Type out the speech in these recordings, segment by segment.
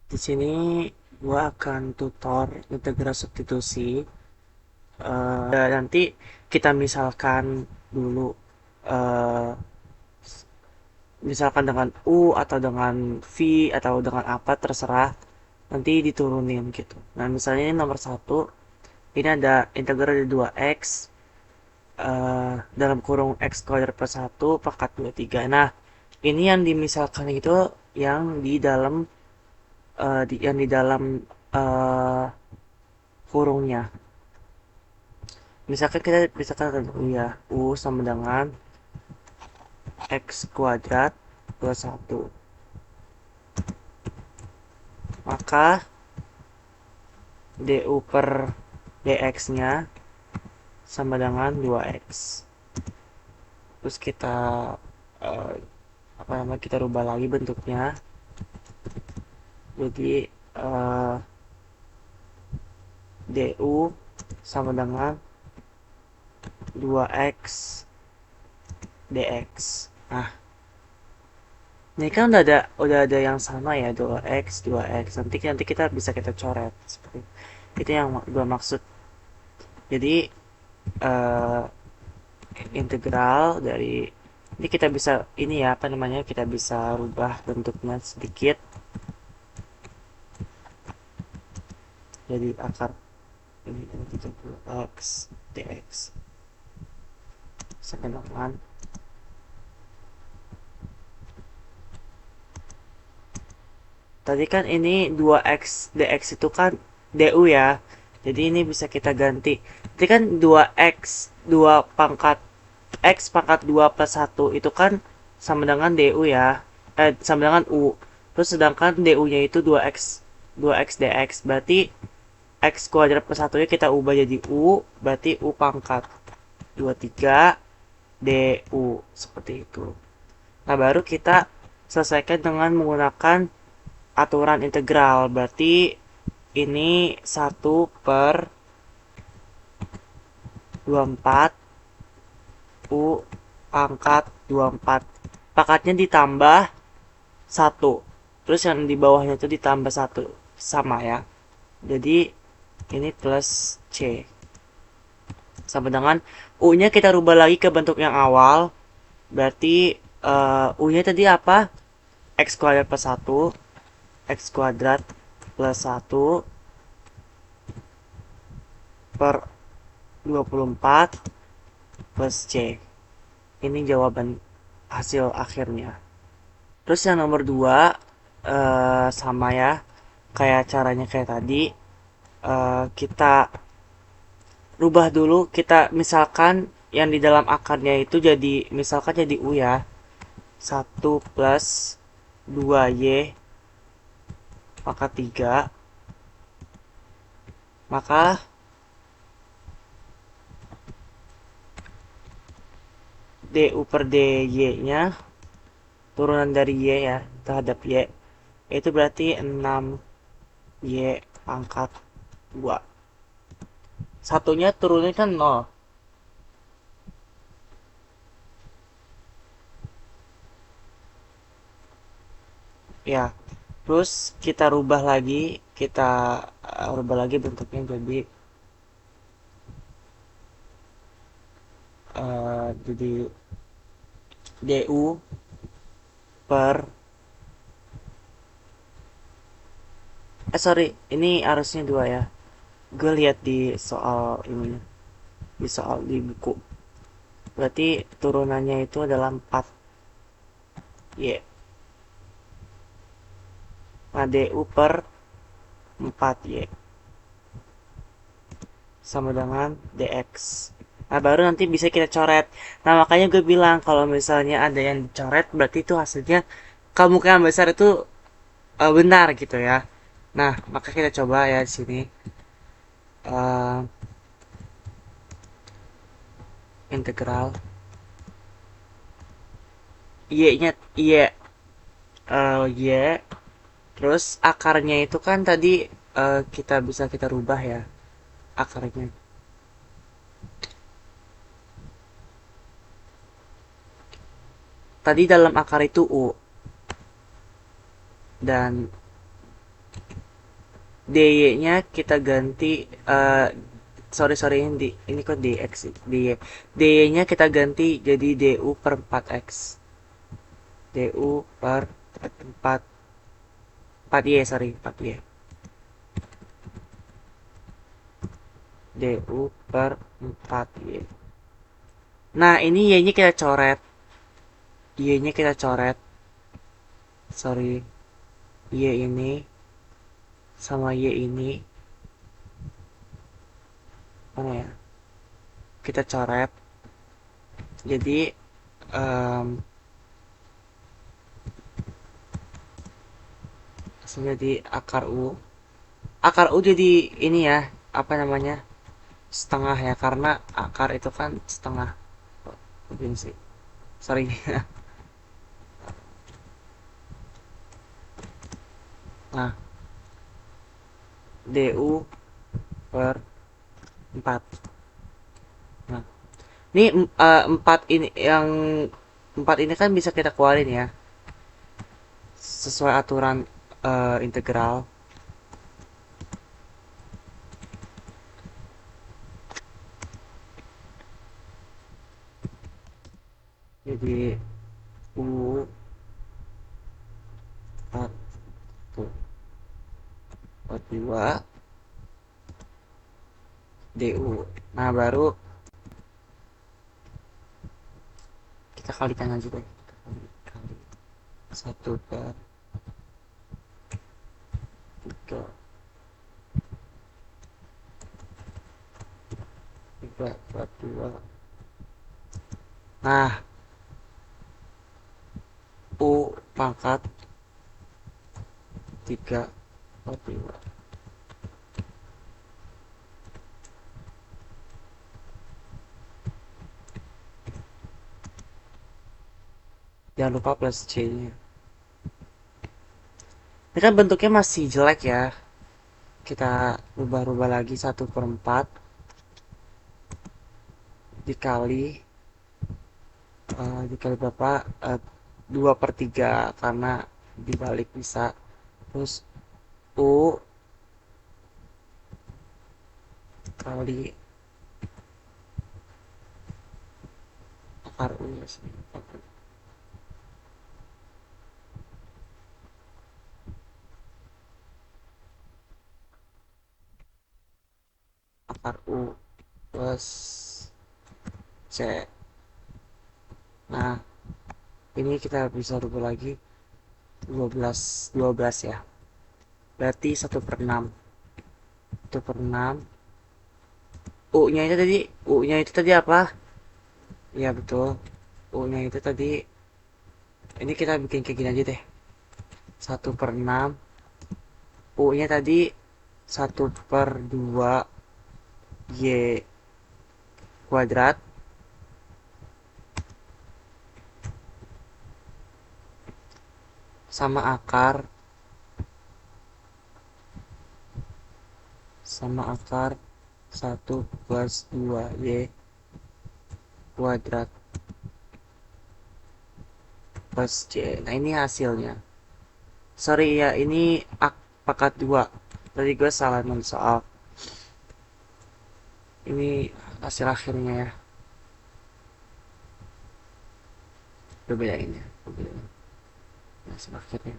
Di sini gua akan tutor integral substitusi. Nanti kita misalkan dulu, eh, misalkan dengan U atau dengan V atau dengan apa terserah. Nanti diturunin gitu. Nah misalnya ini nomor satu, ini ada integral dari 2x, dalam kurung x kuadrat plus 1 pangkat 23. Nah ini yang dimisalkan itu yang di dalam, yang di dalam eh, kurungnya. Misalkan kita bisa katakan dulu ya, U sama dengan X kuadrat plus 1. Maka DU per DX-nya sama dengan 2X. Terus kita, eh, apa namanya, kita rubah lagi bentuknya. Jadi, DU sama dengan 2X DX. Nah, ini kan udah ada yang sama ya, 2x. Nanti kita bisa kita coret seperti itu yang gua maksud. Jadi, eh, integral dari ini kita bisa, ini ya apa namanya, kita bisa rubah bentuknya sedikit jadi akar ini 30x dx sama dengan, tadi kan ini 2x dx itu kan du ya, jadi ini bisa kita ganti. Jadi kan 2x 2 pangkat x pangkat 2 plus 1 itu kan sama dengan du ya, sama dengan u. Terus sedangkan du nya itu 2x dx, berarti x kuadrat plus 1 nya kita ubah jadi u, berarti u pangkat 23 du, seperti itu. Nah baru kita selesaikan dengan menggunakan aturan integral, berarti ini 1/24 u pangkat 24. Pangkatnya ditambah 1, terus yang di bawahnya itu ditambah 1, sama ya. Jadi ini plus c sama dengan u nya kita rubah lagi ke bentuk yang awal. Berarti, u nya tadi apa? X kuadrat plus 1, x kuadrat plus 1 per 24 plus c. Ini jawaban hasil akhirnya. Terus yang nomor 2, sama ya, kayak caranya kayak tadi. Kita rubah dulu, kita misalkan yang di dalam akarnya itu jadi, misalkan jadi u ya. 1 plus 2y pangkat 3. Maka du per dy nya, turunan dari y ya terhadap y, itu berarti 6y pangkat 2. Satunya turunnya kan 0 ya. Terus kita rubah lagi, kita rubah lagi bentuknya jadi du per, sorry, ini harusnya 2 ya. Gue lihat di soal ini, di soal di buku. Berarti turunannya itu adalah 4y. Nah, du per 4y sama dengan dx. Nah, baru nanti bisa kita coret. Nah, makanya gue bilang kalau misalnya ada yang dicoret, berarti itu hasilnya kemungkinan besar itu benar gitu ya. Nah, maka kita coba ya di sini. eh, Integral y-nya y, terus akarnya itu kan tadi, kita rubah ya akarnya. Tadi dalam akar itu u, dan dy-nya kita ganti sorry ini kok dx dy-nya kita ganti jadi du per 4x, du per 4 4y, sorry 4y, du per 4y. Nah ini y-nya kita coret, y-nya kita coret, sorry, y ini sama y ini mana ya, kita coret jadi langsung jadi akar u jadi ini ya, apa namanya, setengah ya, karena akar itu kan setengah. Begini sih, sorry. Nah du per 4. Nah ini 4 ini yang 4 ini kan bisa kita keluarin ya sesuai aturan integral. Jadi u 4 tuh 42 du. Nah baru kita kalikan aja deh, kali 1 per 3 3 per 2. Nah u pangkat 3 per 2. Jangan lupa plus c nya. Ini kan bentuknya masih jelek ya, kita rubah-rubah lagi 1 per 4 dikali dikali berapa, 2 per 3 karena dibalik bisa, terus u kali akar u ya sini, akar u plus c. Nah ini kita bisa rubah lagi 12 ya, berarti 1 per 6, 1 per 6. U nya itu tadi apa ya, betul, u nya itu tadi, ini kita bikin kayak gini aja deh, 1 per 6, u nya tadi 1 per 2 y kuadrat sama akar 1 plus 2 y kuadrat plus c. Nah ini hasilnya, sorry ya, ini pangkat 2, tadi gue salah nulis soal. Ini hasil akhirnya ya, gue bedain ya, hasil akhirnya.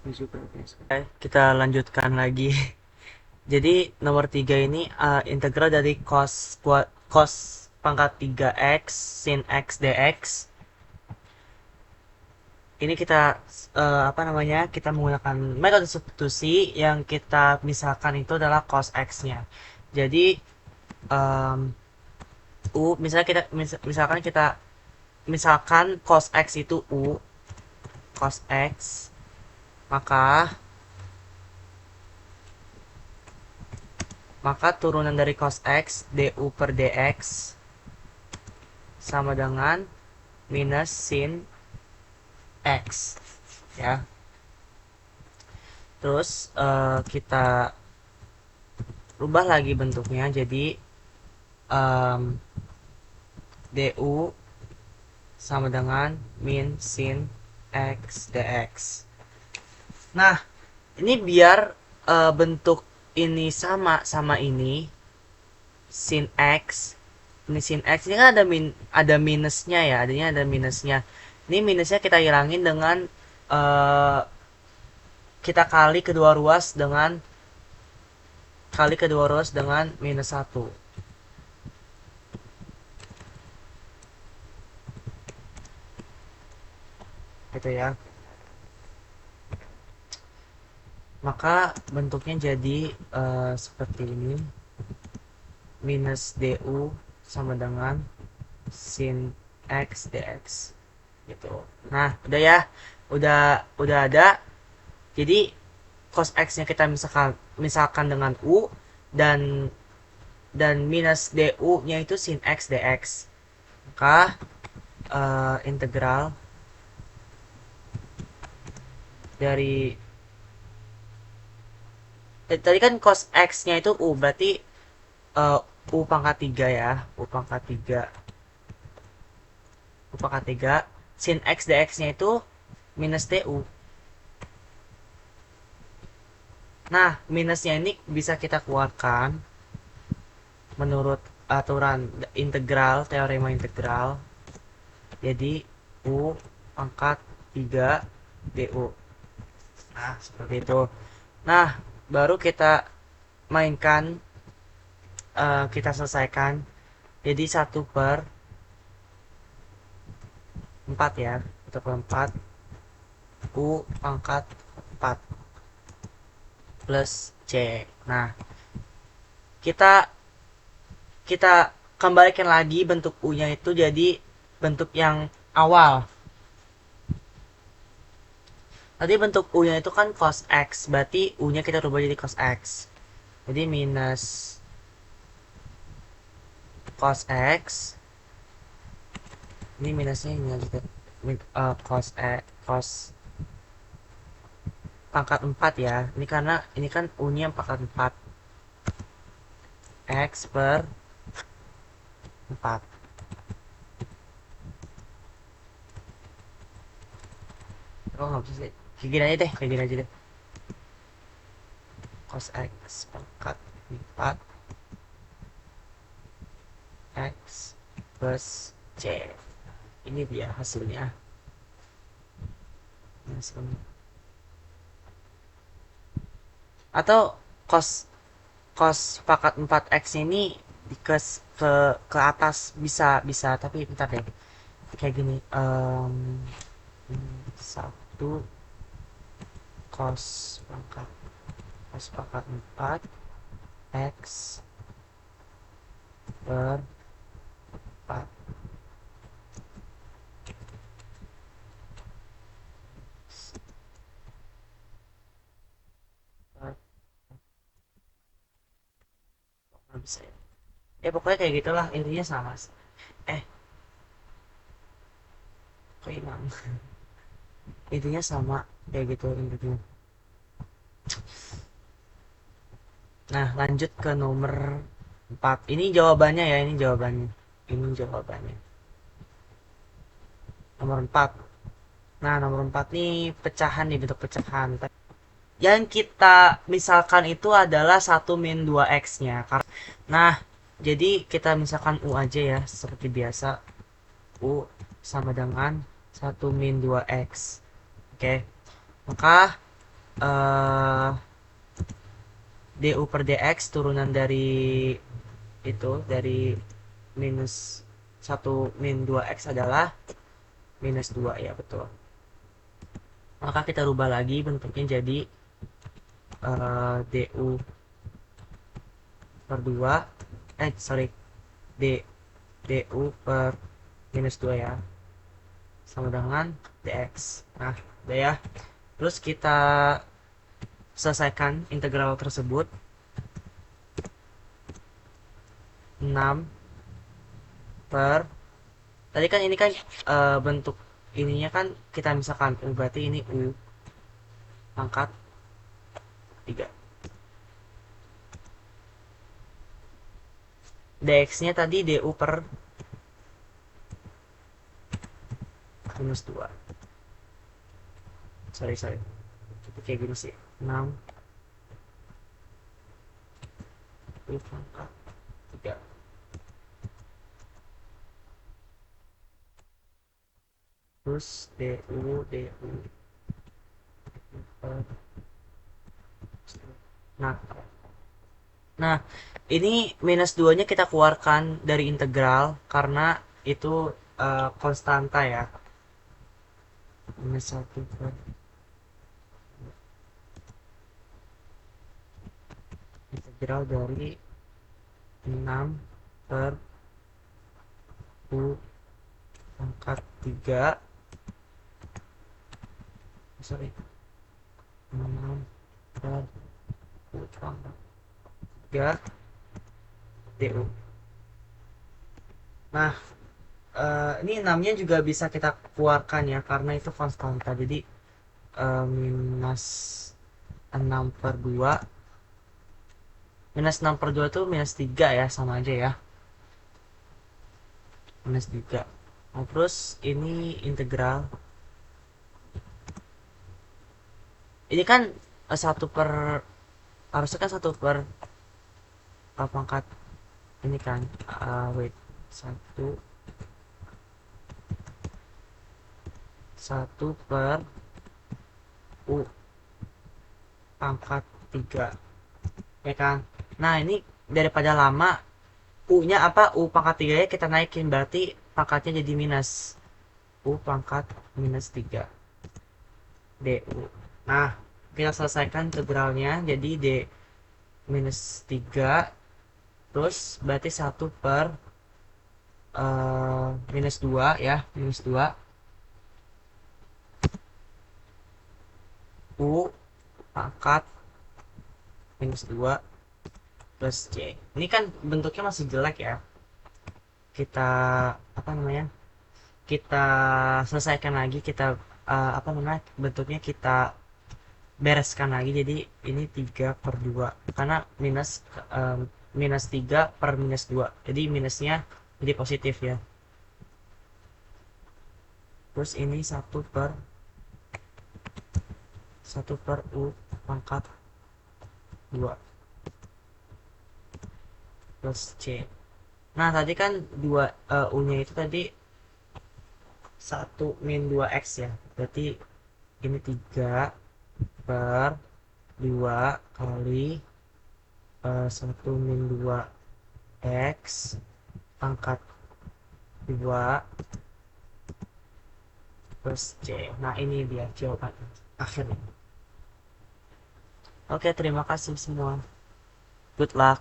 Ini juga kita lanjutkan lagi. Jadi nomor 3 ini integral dari cos pangkat 3x sin x dx. Ini kita apa namanya, kita menggunakan metode substitusi, yang kita misalkan itu adalah cos x-nya. Jadi misalkan cos x itu u, cos x, maka turunan dari cos x du per dx sama dengan minus sin x ya. Terus kita rubah lagi bentuknya jadi du sama dengan min sin x dx. Nah, ini biar bentuk ini sama ini sin x. Ini sin x ini kan ada minusnya ya, ada minusnya. Ini minusnya kita hilangin dengan uh, kita kali kedua ruas dengan minus 1 gitu ya. Maka bentuknya jadi seperti ini, minus du sama dengan sin x dx gitu. Nah, udah ya, udah ada. Jadi cos x nya kita misalkan dengan u, dan minus du nya itu sin x dx. Maka integral dari tadi kan cos x nya itu u, berarti u pangkat 3 ya, u pangkat 3 sin x dx nya itu minus du. Nah, minusnya ini bisa kita keluarkan menurut aturan integral, teorema integral. Jadi u pangkat 3 du. Nah, seperti itu. Nah, baru kita mainkan, kita selesaikan. Jadi 1/4 ya, 1/4 u pangkat 4 plus c. Nah, kita kita kembalikan lagi bentuk u nya itu jadi bentuk yang awal. Tadi bentuk u nya itu kan cos x, berarti u nya kita rubah jadi cos x. Jadi minus cos x, ini minusnya ini aja, cos cos pangkat 4 ya. Ini karena ini kan u nya pangkat 4, x per 4. Oh, nggak bisa sih, kayak gini aja deh, cos x pangkat 4 x plus c. Ini dia hasilnya. Atau cos cos pangkat 4x ini ke atas bisa, tapi bentar deh, kayak gini, 1 cos pangkat 4 x per 4. Bisa ya, pokoknya kayak gitulah, intinya sama. eh kok hilang. Intinya sama kayak gitu intinya. Nah, lanjut ke nomor 4. Ini jawabannya ya, ini jawabannya nomor 4. Nah, nomor 4 nih pecahan nih, bentuk pecahan. Yang kita misalkan itu adalah 1 min 2x nya. Nah, jadi kita misalkan u aja ya, seperti biasa. U sama dengan 1 min 2x. Oke. Maka du per dx turunan dari itu, dari minus 1 min 2x adalah minus 2 ya, betul. Maka kita rubah lagi bentuknya jadi du per 2, du per minus 2 ya, sama dengan dx. Nah, udah ya. Terus kita selesaikan integral tersebut. 6 per, tadi kan ini kan bentuk ininya kan kita misalkan u, berarti ini u pangkat 3. dx nya tadi du per minus 2. sorry. Jadi kayak gini sih. 6 U pangkat 3. Terus DU. Nah, nah, ini minus 2-nya kita keluarkan dari integral karena itu konstanta ya. Minus 1 per integral dari 6 per U pangkat 3. Sorry. 6 per U pangkat 3 DU. Nah, ini 6-nya juga bisa kita keluarkan ya karena itu konstanta. Jadi minus 6 per 2 minus 6 per 2 itu minus 3 ya, sama aja ya, minus 3. Nah, terus ini integral ini kan 1 per, harusnya kan 1 per pangkat ini kan, wait, 1 per U pangkat 3 ya kan. Nah, ini daripada lama U nya apa, U pangkat 3 nya kita naikin, berarti pangkatnya jadi minus U pangkat minus 3 DU. Nah, kita selesaikan integralnya jadi D minus 3, terus berarti 1 per minus 2 ya, minus 2 U pangkat minus 2 plus C. Ini kan bentuknya masih jelek ya, kita apa namanya, kita selesaikan lagi, kita apa namanya, bentuknya kita bereskan lagi. Jadi ini 3 per 2 karena minus 3 per minus 2, jadi minusnya jadi positif ya. Terus ini 1 per U pangkat 2 plus C. Nah, tadi kan 2 U nya itu tadi 1 min 2x ya, berarti ini 3 per 2 kali 1 min 2 x pangkat 2 plus C. Nah, ini dia jawaban akhirnya. Oke, terima kasih semua. Good luck.